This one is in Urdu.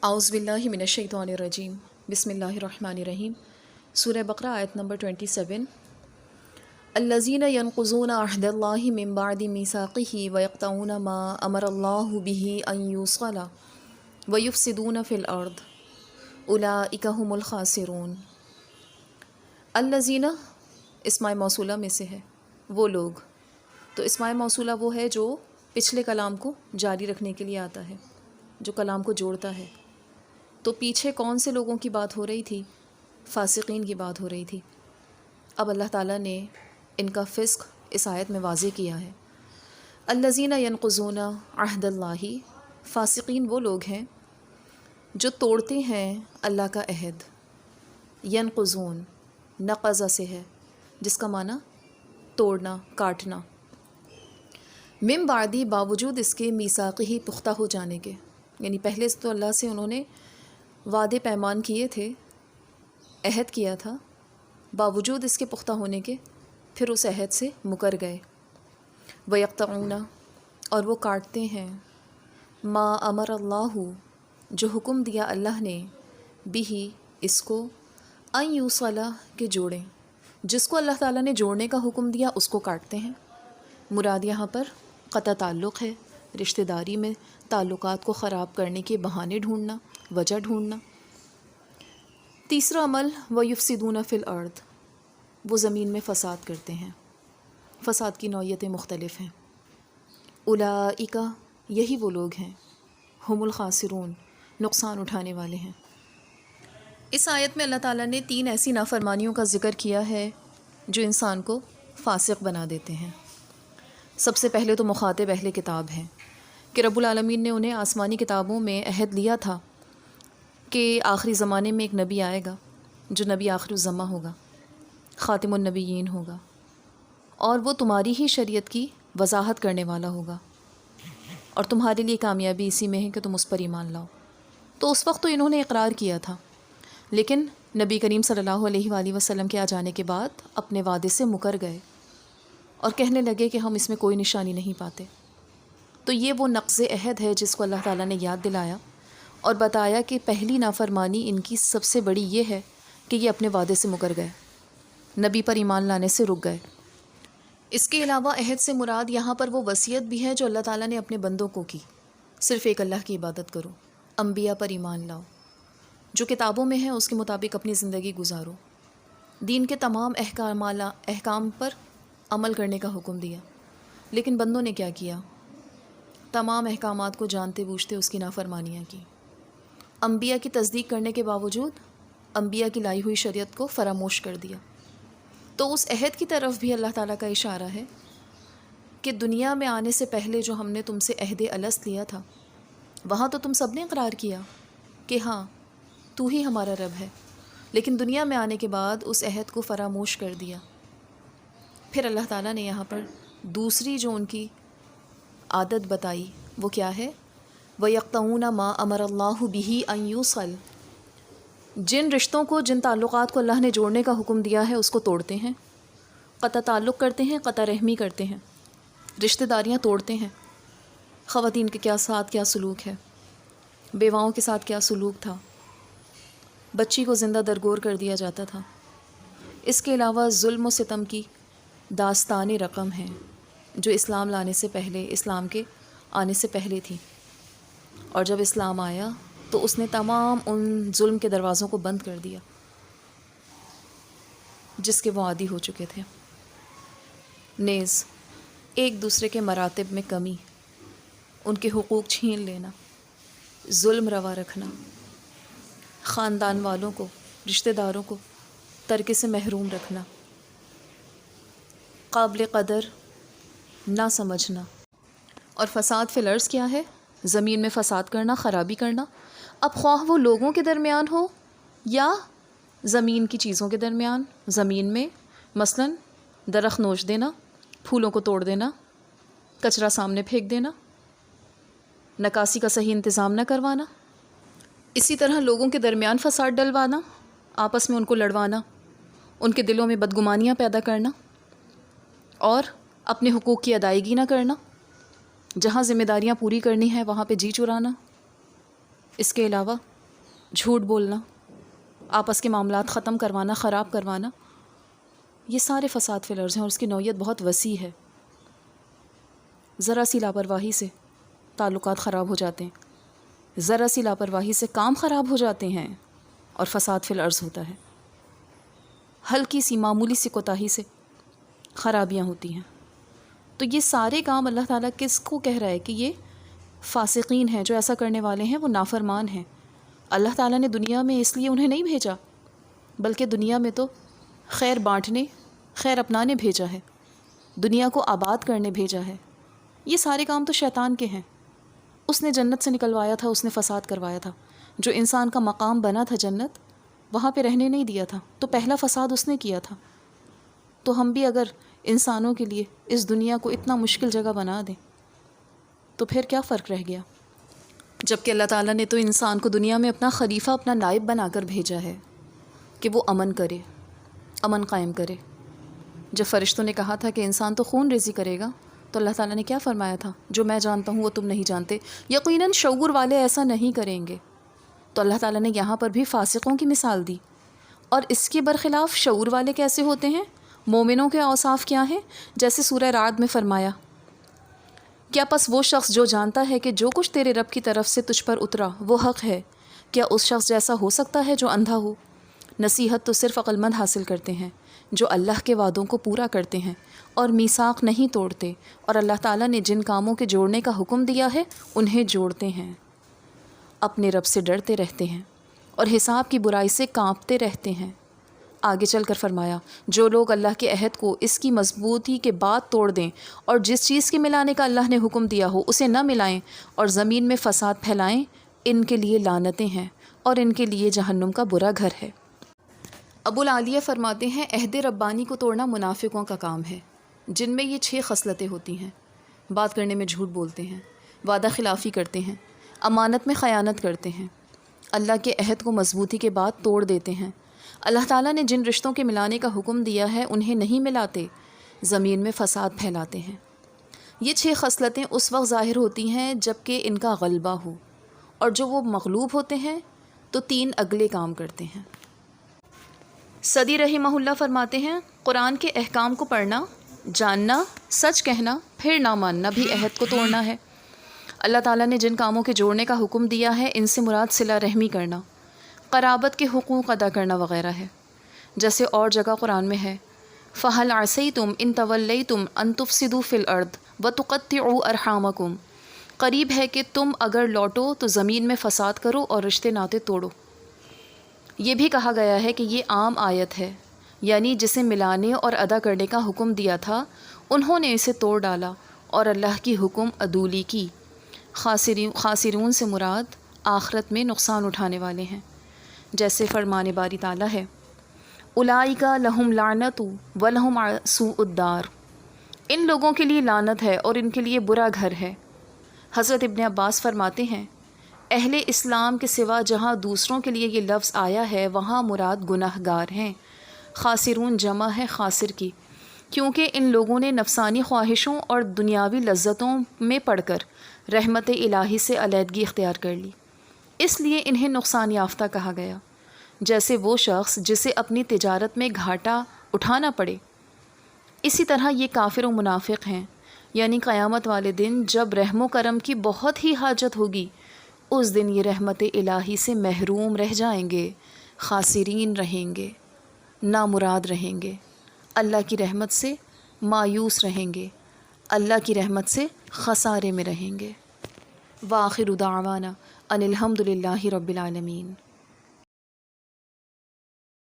اعوذ باللہ من الشیطان الرجیم بسم اللہ الرحمن الرحیم۔ سورہ بقرہ آیت نمبر 27۔ الذین ینقضون عہد اللہ من بعد میثاقہ ویقطعون ما امر اللہ بہ ان یوصل ویفسدون فی الارض اولئک ھم الخاسرون۔ الذین اسماء موصولہ میں سے ہے وہ لوگ، تو اسماء موصولہ وہ ہے جو پچھلے کلام کو جاری رکھنے کے لیے آتا ہے، جو کلام کو جوڑتا ہے۔ تو پیچھے کون سے لوگوں کی بات ہو رہی تھی؟ فاسقین کی بات ہو رہی تھی۔ اب اللہ تعالیٰ نے ان کا فسق اس آیت میں واضح کیا ہے۔ الذین ینقضون عہد اللہ، فاسقین وہ لوگ ہیں جو توڑتے ہیں اللہ کا عہد۔ ینقضون نقض سے ہے، جس کا معنی توڑنا، کاٹنا۔ من بعدی باوجود اس کے میثاقہ پختہ ہو جانے کے، یعنی پہلے تو اللہ سے انہوں نے وعدے پیمان کیے تھے، عہد کیا تھا، باوجود اس کے پختہ ہونے کے پھر اس عہد سے مکر گئے۔ وَيَقْطَعُونَ اور وہ کاٹتے ہیں، ما امر اللہ جو حکم دیا اللہ نے، بھی اس کو، ان یوصل کہ جوڑیں، جس کو اللہ تعالیٰ نے جوڑنے کا حکم دیا اس کو کاٹتے ہیں۔ مراد یہاں پر قطع تعلق ہے، رشتہ داری میں تعلقات کو خراب کرنے کے بہانے ڈھونڈنا، وجہ ڈھونڈنا۔ تیسرا عمل وَيُفْسِدُونَ فِي الْأَرْضِ، وہ زمین میں فساد کرتے ہیں۔ فساد کی نوعیتیں مختلف ہیں۔ اولئک یہی وہ لوگ ہیں، ہم الخاسرون نقصان اٹھانے والے ہیں۔ اس آیت میں اللہ تعالیٰ نے 3 ایسی نافرمانیوں کا ذکر کیا ہے جو انسان کو فاسق بنا دیتے ہیں۔ سب سے پہلے تو مخاطب اہل کتاب ہیں کہ رب العالمین نے انہیں آسمانی کتابوں میں عہد لیا تھا کہ آخری زمانے میں ایک نبی آئے گا جو نبی آخر الزماں ہوگا، خاتم النبیین ہوگا، اور وہ تمہاری ہی شریعت کی وضاحت کرنے والا ہوگا، اور تمہارے لیے کامیابی اسی میں ہے کہ تم اس پر ایمان لاؤ۔ تو اس وقت تو انہوں نے اقرار کیا تھا، لیکن نبی کریم صلی اللہ علیہ وآلہ وسلم کے آ جانے کے بعد اپنے وعدے سے مکر گئے اور کہنے لگے کہ ہم اس میں کوئی نشانی نہیں پاتے۔ تو یہ وہ نقض عہد ہے جس کو اللہ تعالیٰ نے یاد دلایا اور بتایا کہ پہلی نافرمانی ان کی سب سے بڑی یہ ہے کہ یہ اپنے وعدے سے مکر گئے، نبی پر ایمان لانے سے رک گئے۔ اس کے علاوہ عہد سے مراد یہاں پر وہ وصیت بھی ہے جو اللہ تعالیٰ نے اپنے بندوں کو کی، صرف ایک اللہ کی عبادت کرو، انبیاء پر ایمان لاؤ، جو کتابوں میں ہے اس کے مطابق اپنی زندگی گزارو، دین کے تمام احکام پر عمل کرنے کا حکم دیا۔ لیکن بندوں نے کیا کیا؟ تمام احکامات کو جانتے بوجھتے اس کی نافرمانیاں کی۔ انبیاء کی تصدیق کرنے کے باوجود انبیاء کی لائی ہوئی شریعت کو فراموش کر دیا۔ تو اس عہد کی طرف بھی اللہ تعالیٰ کا اشارہ ہے کہ دنیا میں آنے سے پہلے جو ہم نے تم سے عہد الست لیا تھا، وہاں تو تم سب نے اقرار کیا کہ ہاں تو ہی ہمارا رب ہے، لیکن دنیا میں آنے کے بعد اس عہد کو فراموش کر دیا۔ پھر اللہ تعالیٰ نے یہاں پر دوسری جو ان کی عادت بتائی وہ کیا ہے؟ وَيَقْطَعُونَ مَا أَمَرَ اللَّهُ بِهِ أَن يُوصَلَ، جن رشتوں کو، جن تعلقات کو اللہ نے جوڑنے کا حکم دیا ہے اس کو توڑتے ہیں، قطع تعلق کرتے ہیں، قطع رحمی کرتے ہیں، رشتہ داریاں توڑتے ہیں۔ خواتین کے ساتھ کیا سلوک ہے، بیواؤں کے ساتھ کیا سلوک تھا، بچی کو زندہ درگور کر دیا جاتا تھا۔ اس کے علاوہ ظلم و ستم کی داستان رقم ہیں جو اسلام لانے سے پہلے، اسلام کے آنے سے پہلے تھی، اور جب اسلام آیا تو اس نے تمام ان ظلم کے دروازوں کو بند کر دیا جس کے وہ عادی ہو چکے تھے۔ نیز ایک دوسرے کے مراتب میں کمی، ان کے حقوق چھین لینا، ظلم روا رکھنا، خاندان والوں کو، رشتہ داروں کو ترکے سے محروم رکھنا، قابل قدر نہ سمجھنا۔ اور فساد فی الارض کیا ہے؟ زمین میں فساد کرنا، خرابی کرنا۔ اب خواہ وہ لوگوں کے درمیان ہو یا زمین کی چیزوں کے درمیان، زمین میں مثلاً درخت نوچ دینا، پھولوں کو توڑ دینا، کچرا سامنے پھینک دینا، نکاسی کا صحیح انتظام نہ کروانا۔ اسی طرح لوگوں کے درمیان فساد ڈلوانا، آپس میں ان کو لڑوانا، ان کے دلوں میں بدگمانیاں پیدا کرنا، اور اپنے حقوق کی ادائیگی نہ کرنا، جہاں ذمہ داریاں پوری کرنی ہیں وہاں پہ جی چرانا۔ اس کے علاوہ جھوٹ بولنا، آپس کے معاملات ختم کروانا، خراب کروانا، یہ سارے فساد فی الارض ہیں اور اس کی نوعیت بہت وسیع ہے۔ ذرا سی لاپرواہی سے تعلقات خراب ہو جاتے ہیں، ذرا سی لاپرواہی سے کام خراب ہو جاتے ہیں اور فساد فی الارض ہوتا ہے۔ ہلکی سی معمولی سی کوتاہی سے خرابیاں ہوتی ہیں۔ تو یہ سارے کام اللہ تعالیٰ کس کو کہہ رہا ہے کہ یہ فاسقین ہیں، جو ایسا کرنے والے ہیں وہ نافرمان ہیں۔ اللہ تعالیٰ نے دنیا میں اس لیے انہیں نہیں بھیجا، بلکہ دنیا میں تو خیر بانٹنے، خیر اپنانے بھیجا ہے، دنیا کو آباد کرنے بھیجا ہے۔ یہ سارے کام تو شیطان کے ہیں۔ اس نے جنت سے نکلوایا تھا، اس نے فساد کروایا تھا۔ جو انسان کا مقام بنا تھا جنت، وہاں پہ رہنے نہیں دیا تھا، تو پہلا فساد اس نے کیا تھا۔ تو ہم بھی اگر انسانوں کے لیے اس دنیا کو اتنا مشکل جگہ بنا دیں تو پھر کیا فرق رہ گیا؟ جبکہ اللہ تعالیٰ نے تو انسان کو دنیا میں اپنا خلیفہ، اپنا نائب بنا کر بھیجا ہے کہ وہ امن کرے، امن قائم کرے۔ جب فرشتوں نے کہا تھا کہ انسان تو خون ریزی کرے گا، تو اللہ تعالیٰ نے کیا فرمایا تھا؟ جو میں جانتا ہوں وہ تم نہیں جانتے، یقیناً شعور والے ایسا نہیں کریں گے۔ تو اللہ تعالیٰ نے یہاں پر بھی فاسقوں کی مثال دی، اور اس کے برخلاف شعور والے کیسے ہوتے ہیں؟ مومنوں کے اوصاف کیا ہیں؟ جیسے سورہ رعد میں فرمایا، کیا پس وہ شخص جو جانتا ہے کہ جو کچھ تیرے رب کی طرف سے تجھ پر اترا وہ حق ہے، کیا اس شخص جیسا ہو سکتا ہے جو اندھا ہو؟ نصیحت تو صرف عقل مند حاصل کرتے ہیں، جو اللہ کے وعدوں کو پورا کرتے ہیں اور میثاق نہیں توڑتے، اور اللہ تعالیٰ نے جن کاموں کے جوڑنے کا حکم دیا ہے انہیں جوڑتے ہیں، اپنے رب سے ڈرتے رہتے ہیں اور حساب کی برائی سے کانپتے رہتے ہیں۔ آگے چل کر فرمایا، جو لوگ اللہ کے عہد کو اس کی مضبوطی کے بعد توڑ دیں اور جس چیز کے ملانے کا اللہ نے حکم دیا ہو اسے نہ ملائیں اور زمین میں فساد پھیلائیں، ان کے لیے لعنتیں ہیں اور ان کے لیے جہنم کا برا گھر ہے۔ ابو العالیہ فرماتے ہیں، عہد ربانی کو توڑنا منافقوں کا کام ہے، جن میں یہ 6 خصلتیں ہوتی ہیں۔ بات کرنے میں جھوٹ بولتے ہیں، وعدہ خلافی کرتے ہیں، امانت میں خیانت کرتے ہیں، اللہ کے عہد کو مضبوطی کے بعد توڑ دیتے ہیں، اللہ تعالیٰ نے جن رشتوں کے ملانے کا حکم دیا ہے انہیں نہیں ملاتے، زمین میں فساد پھیلاتے ہیں۔ یہ 6 خصلتیں اس وقت ظاہر ہوتی ہیں جب کہ ان کا غلبہ ہو، اور جو وہ مغلوب ہوتے ہیں تو 3 اگلے کام کرتے ہیں۔ صدی رحمہ اللہ فرماتے ہیں، قرآن کے احکام کو پڑھنا، جاننا، سچ کہنا، پھر نہ ماننا بھی عہد کو توڑنا ہے۔ اللہ تعالیٰ نے جن کاموں کے جوڑنے کا حکم دیا ہے ان سے مراد صلہ رحمی کرنا، قرابت کے حقوق ادا کرنا وغیرہ ہے۔ جیسے اور جگہ قرآن میں ہے، فَهَلْ عَسَيْتُمْ إِن تَوَلَّيْتُمْ أَن تُفْسِدُوا فِي الْأَرْضِ وَتُقَطِّعُوا أَرْحَامَكُمْ، قریب ہے کہ تم اگر لوٹو تو زمین میں فساد کرو اور رشتے ناطے توڑو۔ یہ بھی کہا گیا ہے کہ یہ عام آیت ہے، یعنی جسے ملانے اور ادا کرنے کا حکم دیا تھا انہوں نے اسے توڑ ڈالا اور اللہ کی حکم عدولی کی۔ خاسرون سے مراد آخرت میں نقصان اٹھانے والے ہیں۔ جیسے فرمان باری تعالیٰ ہے، اولئک لہم لعنت ولہم سوء الدار، ان لوگوں کے لیے لعنت ہے اور ان کے لیے برا گھر ہے۔ حضرت ابن عباس فرماتے ہیں، اہل اسلام کے سوا جہاں دوسروں کے لیے یہ لفظ آیا ہے وہاں مراد گناہ گار ہیں۔ خاسرون جمع ہے خاسر کی، کیونکہ ان لوگوں نے نفسانی خواہشوں اور دنیاوی لذتوں میں پڑ کر رحمت الہی سے علیحدگی اختیار کر لی، اس لیے انہیں نقصان یافتہ کہا گیا۔ جیسے وہ شخص جسے اپنی تجارت میں گھاٹا اٹھانا پڑے، اسی طرح یہ کافر و منافق ہیں، یعنی قیامت والے دن جب رحم و کرم کی بہت ہی حاجت ہوگی، اس دن یہ رحمت الہی سے محروم رہ جائیں گے، خاسرین رہیں گے، نامراد رہیں گے، اللہ کی رحمت سے مایوس رہیں گے، اللہ کی رحمت سے خسارے میں رہیں گے۔ وآخر دعوانا ان الحمد للہ رب العالمین۔